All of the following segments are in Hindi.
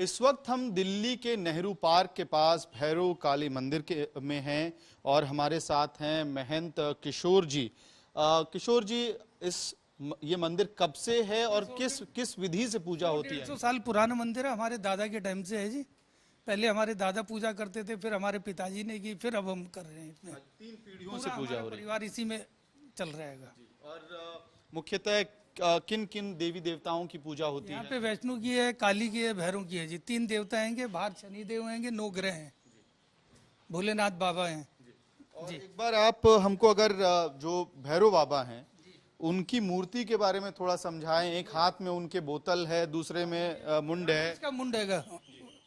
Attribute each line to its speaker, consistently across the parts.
Speaker 1: इस वक्त हम दिल्ली के नेहरू पार्क के पास भैरव काली मंदिर के में हैं और हमारे साथ हैं महंत किशोर जी। किशोर जी, ये मंदिर कब से है और किस किस विधि से पूजा होती है?
Speaker 2: 150 साल पुराना मंदिर है, हमारे दादा के टाइम से है जी। पहले हमारे दादा पूजा करते थे, फिर हमारे पिताजी ने की, फिर अब हम कर रहे हैं। इसमें
Speaker 1: 3 पीढ़ियों से पूजा हो रही है।
Speaker 2: परिवार इसी में चल रहेगा।
Speaker 1: और मुख्यतः किन किन देवी देवताओं की पूजा होती है?
Speaker 2: यहाँ पे वैष्णो की है, काली की है, भैरव की है जी। 3 देवता हैंगे, बाहर शनिदेव हैंगे, 9 ग्रह हैं, भोलेनाथ बाबा हैं।
Speaker 1: और एक बार आप हमको अगर जो भैरव बाबा हैं उनकी मूर्ति के बारे में थोड़ा समझाएं। एक हाथ में उनके बोतल है, दूसरे में मुंड है।
Speaker 2: इसका मुंड हैगा,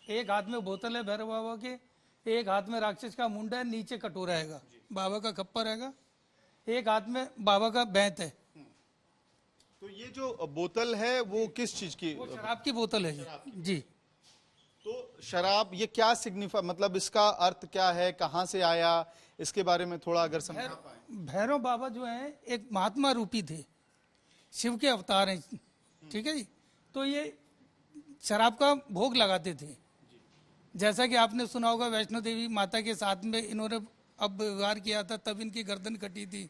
Speaker 2: एक हाथ में बोतल है भैरव बाबा के, एक हाथ में राक्षस का मुंड है, नीचे कटोरा हैगा, बाबा का खप्पर हैगा, एक हाथ में बाबा का बैंत है।
Speaker 1: तो ये जो बोतल है वो किस चीज की?
Speaker 2: वो शराब की बोतल है जी।
Speaker 1: तो शराब, ये क्या सिग्निफाई, मतलब इसका अर्थ क्या है, कहाँ से आया, इसके बारे में थोड़ा अगर समझा पाएं।
Speaker 2: भैरव बाबा जो है एक महात्मा रूपी थे, शिव के अवतार हैं, ठीक है जी। तो ये शराब का भोग लगाते थे। जैसा कि आपने सुना होगा, वैष्णो देवी माता के साथ में इन्होंने अब व्यवहार किया था, तब इनकी गर्दन कटी थी,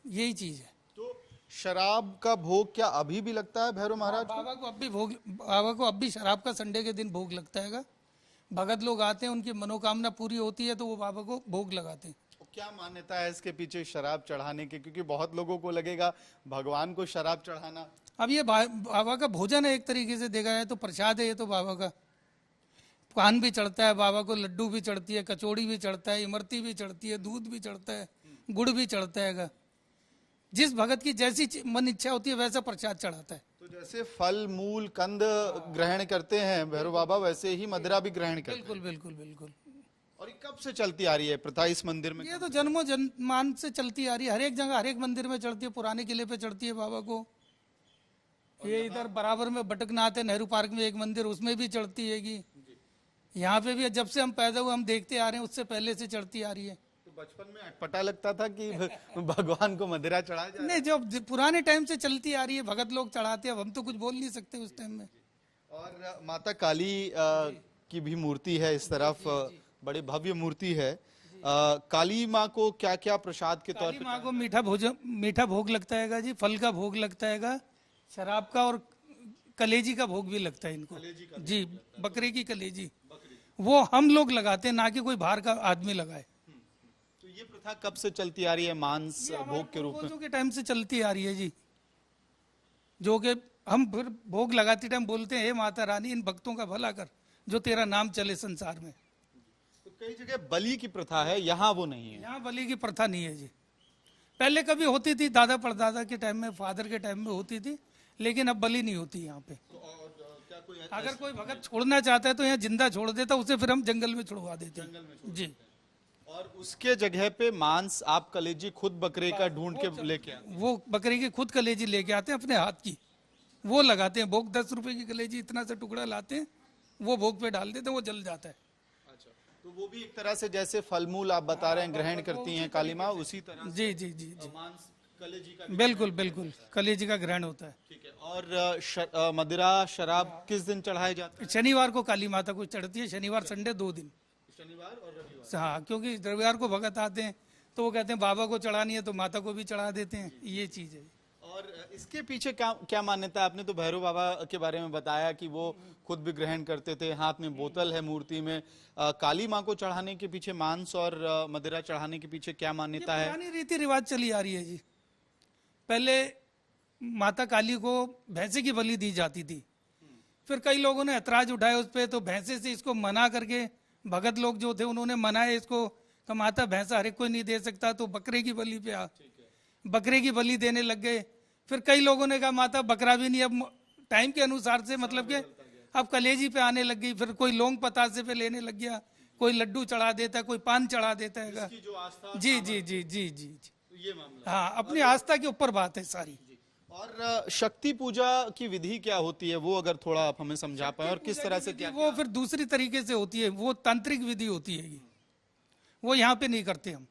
Speaker 2: यही चीज है।
Speaker 1: तो शराब का भोग क्या अभी भी लगता है भैरव महाराज को?
Speaker 2: बाबा को अब भी शराब का संडे के दिन भोग लगता है। भगत लोग आते हैं, उनकी मनोकामना पूरी होती है तो वो बाबा को भोग लगाते हैं।
Speaker 1: क्या मान्यता है इसके पीछे शराब चढ़ाने की? क्योंकि बहुत लोगों को लगेगा भगवान को शराब चढ़ाना।
Speaker 2: अब ये बाबा का भोजन है, एक तरीके से देखा जाए तो प्रसाद है ये तो बाबा का। पान भी चढ़ता है बाबा को, लड्डू भी चढ़ती है, कचौड़ी भी चढ़ता है, इमरती भी चढ़ती है, दूध भी चढ़ता है, गुड़ भी चढ़ता है। जिस भगत की जैसी मन इच्छा होती है वैसा प्रसाद चढ़ाता है।
Speaker 1: तो जैसे फल मूल कंद ग्रहण करते हैं भैरव बाबा, वैसे ही मदिरा भी ग्रहण करते हैं।
Speaker 2: बिल्कुल बिल्कुल बिल्कुल।
Speaker 1: और ये कब से चलती आ रही है प्रथा इस मंदिर में?
Speaker 2: ये तो जन्मों जन्मान से चलती आ रही है, हर एक जगह हर एक मंदिर में चढ़ती है। पुराने किले पे चढ़ती है बाबा को, ये इधर बराबर में बटकनाथ है नेहरू पार्क में एक मंदिर, उसमें भी चढ़ती है। यहाँ पे भी जब से हम पैदा हुए हम देखते आ रहे हैं, उससे पहले से चढ़ती आ रही है।
Speaker 1: तो बचपन में अटपटा लगता था कि भगवान को मदिरा चढ़ाया जाए?
Speaker 2: नहीं, जो पुराने टाइम से चलती आ रही है, भगत लोग चढ़ाते हैं, अब हम तो कुछ बोल नहीं सकते उस टाइम में।
Speaker 1: और माता काली की भी मूर्ति है इस तरफ, बड़े भव्य मूर्ति है। काली माँ को क्या क्या प्रसाद के तौर पे?
Speaker 2: काली माँ को मीठा भोग लगता है जी, फल का भोग लगता है, शराब का, और कलेजी का भोग भी लगता है इनको जी। बकरे की कलेजी वो हम लोग लगाते हैं, ना कि कोई बाहर का आदमी लगाए।
Speaker 1: तो ये प्रथा कब से चलती आ रही है मांस भोग के रूप में?
Speaker 2: पूर्वजों के टाइम से चलती आ रही है जी, जो कि हम फिर भोग लगाते टाइम बोलते हैं, हे माता रानी इन भक्तों का भला कर जो तेरा नाम चले संसार में।
Speaker 1: तो कई जगह बलि की प्रथा है, यहाँ वो नहीं है।
Speaker 2: यहाँ बलि की प्रथा नहीं है जी। पहले कभी होती थी, दादा परदादा के टाइम में, फादर के टाइम में होती थी, लेकिन अब बलि नहीं होती यहाँ पे। अगर कोई भगत छोड़ना चाहता है तो यहाँ जिंदा छोड़ देता, उसे फिर हम जंगल में छुड़वा देते हैं जी।
Speaker 1: और उसके जगह पे मांस आप कलेजी खुद बकरे का ढूंढ के लेके आते हैं?
Speaker 2: वो बकरे की खुद कलेजी लेके आते हैं अपने हाथ की, वो लगाते हैं भोग। 10 रुपए की कलेजी इतना सा टुकड़ा लाते हैं, वो भोग पे डाल देते हैं, वो जल जाता है।
Speaker 1: अच्छा, तो वो भी एक तरह से जैसे फल मूल आप बता रहे हैं ग्रहण करती हैं काली माँ, उसी तरह
Speaker 2: जी जी जी जी,
Speaker 1: मांस कलेजी का
Speaker 2: बिल्कुल बिल्कुल कलेजी का ग्रहण होता है।
Speaker 1: ठीक है। और मदिरा शराब किस दिन चढ़ाए जाते हैं?
Speaker 2: शनिवार को काली माता को चढ़ती है, शनिवार संडे 2 दिन,
Speaker 1: शनिवार और रविवार।
Speaker 2: हाँ, क्योंकि रविवार को भगत आते हैं तो वो कहते हैं बाबा को चढ़ानी है तो माता को भी चढ़ा देते हैं, ये चीज है।
Speaker 1: और इसके पीछे क्या क्या मान्यता है? आपने तो भैरव बाबा के बारे में बताया कि वो खुद भी ग्रहण करते थे, हाथ में बोतल है मूर्ति में। काली माँ को चढ़ाने के पीछे, मांस और मदिरा चढ़ाने के पीछे क्या मान्यता है?
Speaker 2: पुरानी रीति रिवाज चली आ रही है जी। पहले माता काली को भैंसे की बलि दी जाती थी, फिर कई लोगों ने ऐतराज उठाया उस पर, तो भैंसे से इसको मना करके भगत लोग जो थे उन्होंने मनाया इसको, कि माता भैंसा हर एक कोई नहीं दे सकता, तो बकरे की बलि पे बकरे की बलि देने लग गए। फिर कई लोगों ने कहा माता बकरा भी नहीं, अब टाइम के अनुसार से मतलब के अब कलेजी पे आने लग गई। फिर कोई लौंग पतासे पे लेने लग गया, कोई लड्डू चढ़ा देता है, कोई पान चढ़ा देता है। जी जी जी जी जी जी,
Speaker 1: ये मामला,
Speaker 2: हाँ, अपनी आस्था के ऊपर बात है सारी।
Speaker 1: और शक्ति पूजा की विधि क्या होती है, वो अगर थोड़ा आप हमें समझा पाए, और किस तरह से क्या?
Speaker 2: वो फिर दूसरी तरीके से होती है, वो तांत्रिक विधि होती है, वो यहाँ पे नहीं करते हम।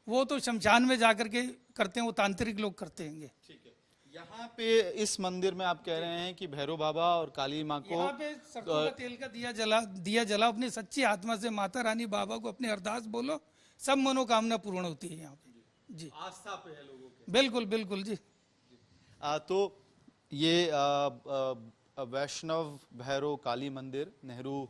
Speaker 2: वो तो शमशान में जाकर के करते हैं, वो तांत्रिक लोग करते हैं।
Speaker 1: ठीक है। यहाँ पे इस मंदिर में आप कह रहे हैं कि भैरव बाबा और काली माँ को
Speaker 2: यहाँ पे सरसों का तेल का दिया जला अपनी सच्ची आत्मा से माता रानी बाबा को अपनी अरदास बोलो, सब मनोकामना पूर्ण होती है यहाँ पे जी।
Speaker 1: आस्था पे है लोगों के।
Speaker 2: बिल्कुल बिल्कुल जी।
Speaker 1: तो ये वैष्णव भैरव काली मंदिर नेहरू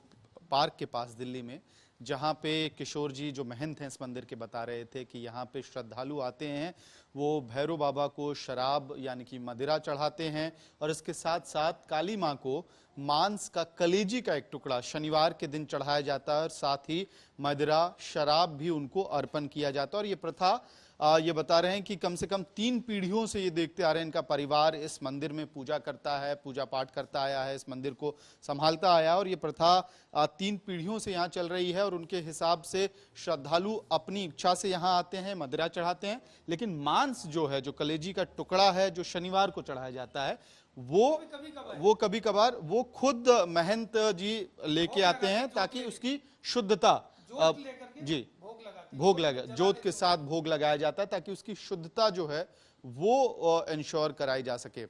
Speaker 1: पार्क के पास दिल्ली में, जहाँ पे किशोर जी जो महंत हैं इस मंदिर के बता रहे थे कि यहाँ पे श्रद्धालु आते हैं, वो भैरव बाबा को शराब यानी कि मदिरा चढ़ाते हैं और इसके साथ साथ काली माँ को मांस का कलेजी का एक टुकड़ा शनिवार के दिन चढ़ाया जाता है और साथ ही मदिरा शराब भी उनको अर्पण किया जाता है। और ये प्रथा ये बता रहे हैं कि कम से कम 3 पीढ़ियों से ये देखते आ रहे हैं, इनका परिवार इस मंदिर में पूजा करता है, पूजा पाठ करता आया है, इस मंदिर को संभालता आया और ये प्रथा 3 पीढ़ियों से यहाँ चल रही है। और उनके हिसाब से श्रद्धालु अपनी इच्छा से यहाँ आते हैं, मदिरा चढ़ाते हैं, लेकिन मांस जो है, जो कलेजी का टुकड़ा है, जो शनिवार को चढ़ाया जाता है, वो कभी कभार वो खुद महंत जी लेके आते हैं ताकि उसकी शुद्धता जी भोग लगा, जोत के साथ भोग लगाया जाता है ताकि उसकी शुद्धता जो है वो इंश्योर कराई जा सके।